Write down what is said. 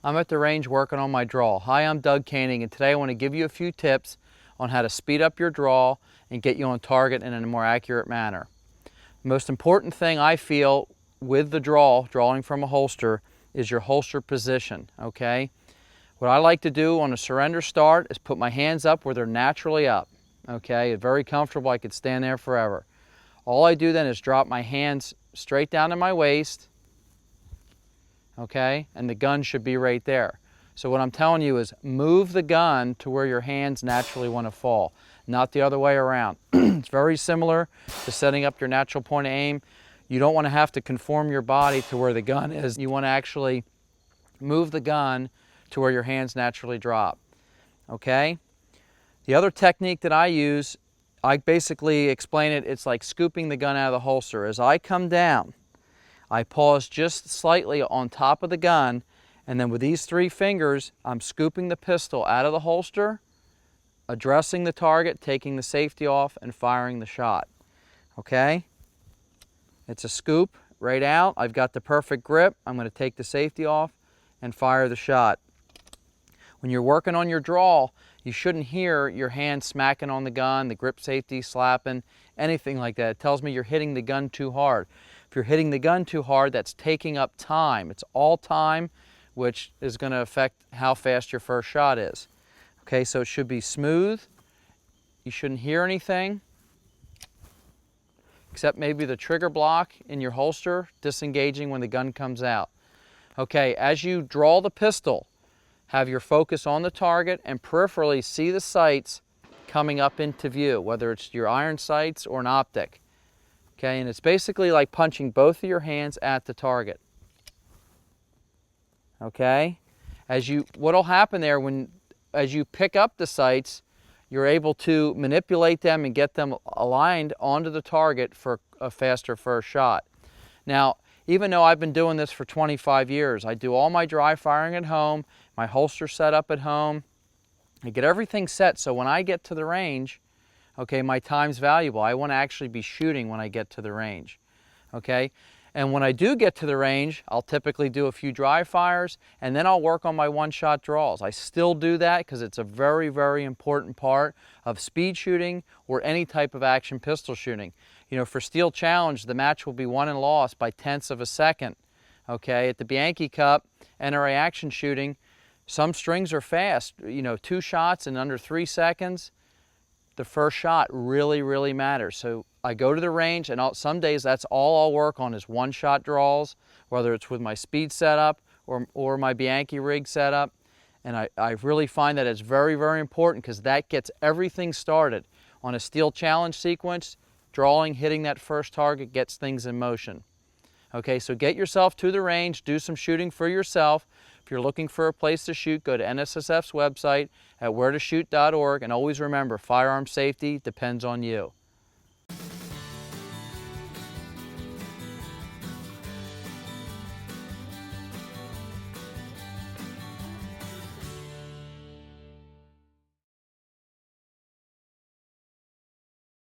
I'm at the range working on my draw. Hi, I'm Doug Koenig, and today I want to give you a few tips on how to speed up your draw and get you on target in a more accurate manner. The most important thing I feel with the drawing from a holster, is your holster position, okay? What I like to do on a surrender start is put my hands up where they're naturally up, okay? It's very comfortable, I could stand there forever. All I do then is drop my hands straight down to my waist, okay? And the gun should be right there. So what I'm telling you is move the gun to where your hands naturally want to fall, not the other way around. It's very similar to setting up your natural point of aim. You don't want to have to conform your body to where the gun is. You want to actually move the gun to where your hands naturally drop, okay? The other technique that I use, I basically explain it, it's like scooping the gun out of the holster. As I come down, I pause just slightly on top of the gun, and then with these 3 fingers, I'm scooping the pistol out of the holster, addressing the target, taking the safety off, and firing the shot, okay? It's a scoop right out. I've got the perfect grip. I'm going to take the safety off and fire the shot. When you're working on your draw, you shouldn't hear your hand smacking on the gun, the grip safety slapping, anything like that. It tells me you're hitting the gun too hard. If you're hitting the gun too hard, that's taking up time. It's all time, which is going to affect how fast your first shot is. Okay, so it should be smooth. You shouldn't hear anything, except maybe the trigger block in your holster disengaging when the gun comes out. Okay, as you draw the pistol, have your focus on the target and peripherally see the sights coming up into view, whether it's your iron sights or an optic. Okay, and it's basically like punching both of your hands at the target. Okay, what'll happen there as you pick up the sights, you're able to manipulate them and get them aligned onto the target for a faster first shot. Now, even though I've been doing this for 25 years, I do all my dry firing at home, my holster set up at home. I get everything set so when I get to the range, okay, my time's valuable. I want to actually be shooting when I get to the range, okay? And when I do get to the range, I'll typically do a few dry fires, and then I'll work on my one-shot draws. I still do that because it's a very, very important part of speed shooting or any type of action pistol shooting. You know, for Steel Challenge, the match will be won and lost by tenths of a second. Okay, at the Bianchi Cup, NRA action shooting, some strings are fast. You know, 2 shots in under 3 seconds. The first shot really, really matters. So I go to the range, and some days that's all I'll work on is one-shot draws, whether it's with my speed setup or my Bianchi rig setup. And I really find that it's very, very important because that gets everything started. On a Steel Challenge sequence, drawing, hitting that first target gets things in motion. Okay, so get yourself to the range, do some shooting for yourself. If you're looking for a place to shoot, go to NSSF's website at wheretoshoot.org, and always remember, firearm safety depends on you.